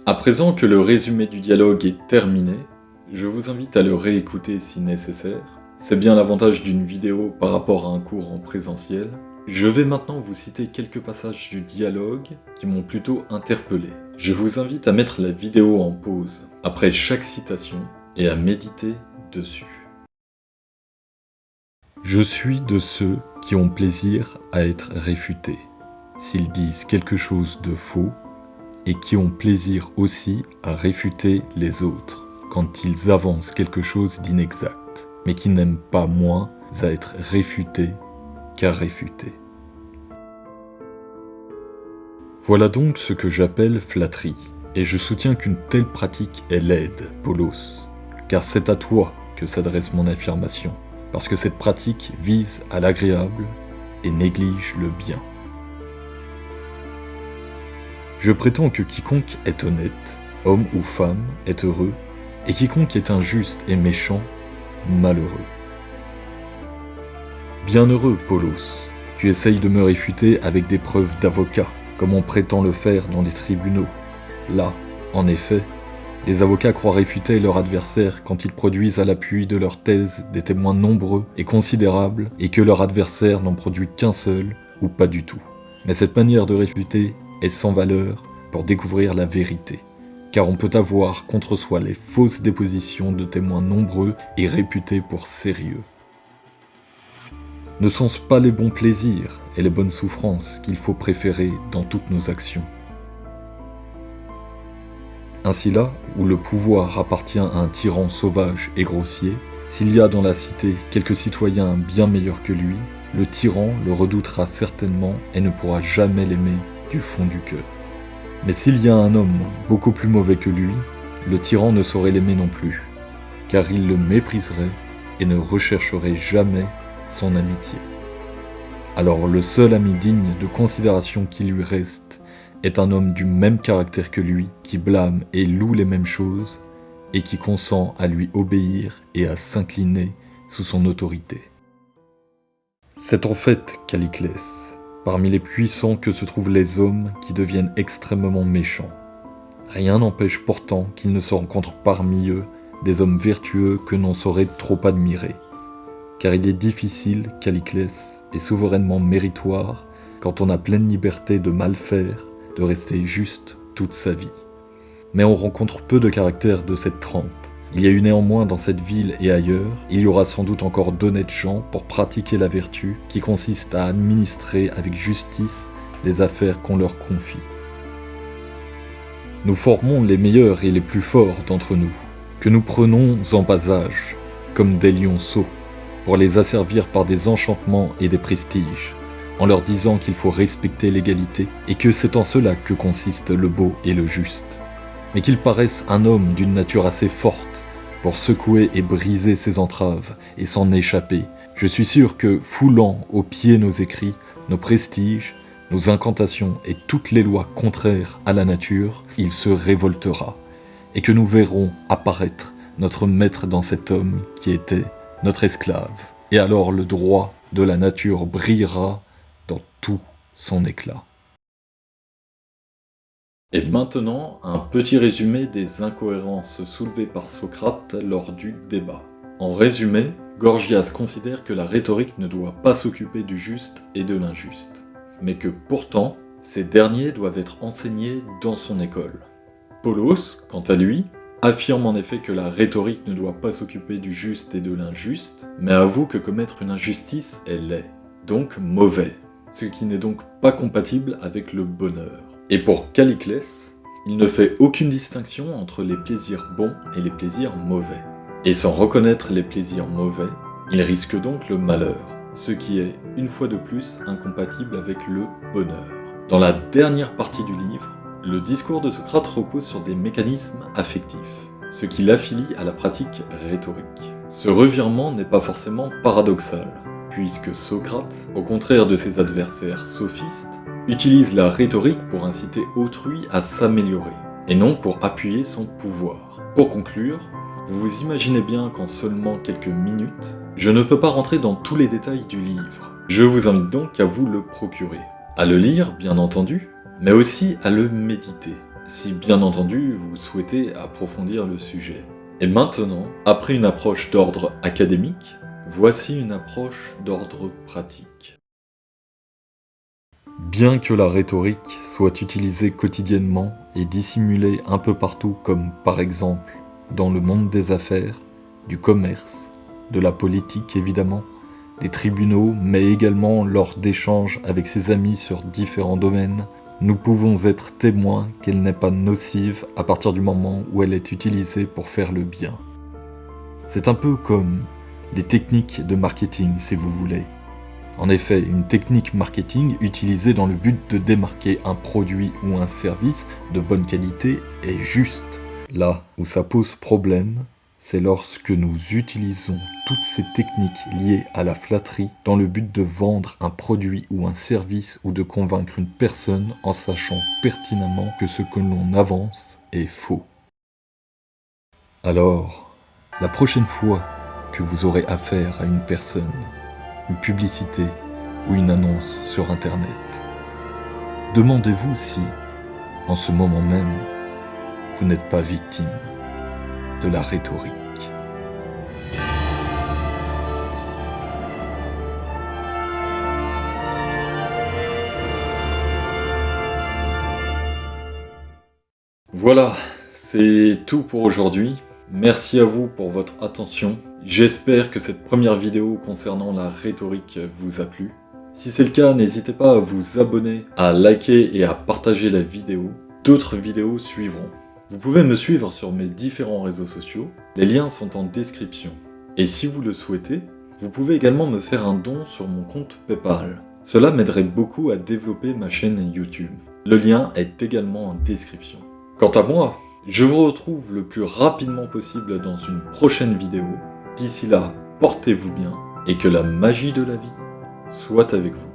À présent que le résumé du dialogue est terminé, je vous invite à le réécouter si nécessaire. C'est bien l'avantage d'une vidéo par rapport à un cours en présentiel. Je vais maintenant vous citer quelques passages du dialogue qui m'ont plutôt interpellé. Je vous invite à mettre la vidéo en pause après chaque citation et à méditer dessus. Je suis de ceux qui ont plaisir à être réfutés, s'ils disent quelque chose de faux, et qui ont plaisir aussi à réfuter les autres quand ils avancent quelque chose d'inexact, mais qui n'aiment pas moins à être réfutés qu'à réfuter. Voilà donc ce que j'appelle flatterie, et je soutiens qu'une telle pratique est laide, Polos, car c'est à toi que s'adresse mon affirmation, parce que cette pratique vise à l'agréable et néglige le bien. Je prétends que quiconque est honnête, homme ou femme, est heureux, et quiconque est injuste et méchant, malheureux. Bienheureux, Polos, tu essayes de me réfuter avec des preuves d'avocat, comme on prétend le faire dans des tribunaux. Là, en effet, les avocats croient réfuter leur adversaire quand ils produisent à l'appui de leur thèse des témoins nombreux et considérables et que leur adversaire n'en produit qu'un seul ou pas du tout. Mais cette manière de réfuter est sans valeur pour découvrir la vérité, car on peut avoir contre soi les fausses dépositions de témoins nombreux et réputés pour sérieux. Ne sont-ce pas les bons plaisirs et les bonnes souffrances qu'il faut préférer dans toutes nos actions ? Ainsi là, où le pouvoir appartient à un tyran sauvage et grossier, s'il y a dans la cité quelques citoyens bien meilleurs que lui, le tyran le redoutera certainement et ne pourra jamais l'aimer du fond du cœur. Mais s'il y a un homme beaucoup plus mauvais que lui, le tyran ne saurait l'aimer non plus, car il le mépriserait et ne rechercherait jamais son amitié. Alors le seul ami digne de considération qui lui reste est un homme du même caractère que lui, qui blâme et loue les mêmes choses, et qui consent à lui obéir et à s'incliner sous son autorité. C'est en fait, Caliclès, parmi les puissants que se trouvent les hommes qui deviennent extrêmement méchants. Rien n'empêche pourtant qu'il ne se rencontre parmi eux des hommes vertueux que l'on saurait trop admirer. Car il est difficile, Caliclès, et souverainement méritoire, quand on a pleine liberté de mal faire, de rester juste toute sa vie. Mais on rencontre peu de caractères de cette trempe. Il y a eu néanmoins dans cette ville et ailleurs, il y aura sans doute encore d'honnêtes gens pour pratiquer la vertu qui consiste à administrer avec justice les affaires qu'on leur confie. Nous formons les meilleurs et les plus forts d'entre nous, que nous prenons en bas âge, comme des lionceaux, pour les asservir par des enchantements et des prestiges, en leur disant qu'il faut respecter l'égalité et que c'est en cela que consiste le beau et le juste, mais qu'ils paraissent un homme d'une nature assez forte pour secouer et briser ses entraves et s'en échapper. Je suis sûr que, foulant aux pieds nos écrits, nos prestiges, nos incantations et toutes les lois contraires à la nature, il se révoltera, et que nous verrons apparaître notre maître dans cet homme qui était notre esclave. Et alors le droit de la nature brillera dans tout son éclat. Et maintenant, un petit résumé des incohérences soulevées par Socrate lors du débat. En résumé, Gorgias considère que la rhétorique ne doit pas s'occuper du juste et de l'injuste, mais que pourtant, ces derniers doivent être enseignés dans son école. Polos, quant à lui, affirme en effet que la rhétorique ne doit pas s'occuper du juste et de l'injuste, mais avoue que commettre une injustice est laid, donc mauvais, ce qui n'est donc pas compatible avec le bonheur. Et pour Caliclès, il ne fait aucune distinction entre les plaisirs bons et les plaisirs mauvais. Et sans reconnaître les plaisirs mauvais, il risque donc le malheur, ce qui est, une fois de plus, incompatible avec le bonheur. Dans la dernière partie du livre, le discours de Socrate repose sur des mécanismes affectifs, ce qui l'affilie à la pratique rhétorique. Ce revirement n'est pas forcément paradoxal, puisque Socrate, au contraire de ses adversaires sophistes, utilise la rhétorique pour inciter autrui à s'améliorer, et non pour appuyer son pouvoir. Pour conclure, vous vous imaginez bien qu'en seulement quelques minutes, je ne peux pas rentrer dans tous les détails du livre. Je vous invite donc à vous le procurer, à le lire bien entendu, mais aussi à le méditer. si bien entendu vous souhaitez approfondir le sujet. Et maintenant, après une approche d'ordre académique, voici une approche d'ordre pratique. Bien que la rhétorique soit utilisée quotidiennement et dissimulée un peu partout comme par exemple dans le monde des affaires, du commerce, de la politique évidemment, des tribunaux, mais également lors d'échanges avec ses amis sur différents domaines, nous pouvons être témoins qu'elle n'est pas nocive à partir du moment où elle est utilisée pour faire le bien. C'est un peu comme les techniques de marketing si vous voulez. En effet, une technique marketing utilisée dans le but de démarquer un produit ou un service de bonne qualité est juste. Là où ça pose problème, c'est lorsque nous utilisons toutes ces techniques liées à la flatterie dans le but de vendre un produit ou un service ou de convaincre une personne en sachant pertinemment que ce que l'on avance est faux. Alors, la prochaine fois que vous aurez affaire à une personne, une publicité ou une annonce sur Internet, demandez-vous si, en ce moment même, vous n'êtes pas victime de la rhétorique. Voilà, c'est tout pour aujourd'hui. Merci à vous pour votre attention. J'espère que cette première vidéo concernant la rhétorique vous a plu. Si c'est le cas, n'hésitez pas à vous abonner, à liker et à partager la vidéo. D'autres vidéos suivront. Vous pouvez me suivre sur mes différents réseaux sociaux, les liens sont en description. Et si vous le souhaitez, vous pouvez également me faire un don sur mon compte PayPal. Cela m'aiderait beaucoup à développer ma chaîne YouTube. Le lien est également en description. Quant à moi, je vous retrouve le plus rapidement possible dans une prochaine vidéo. D'ici là, portez-vous bien et que la magie de la vie soit avec vous.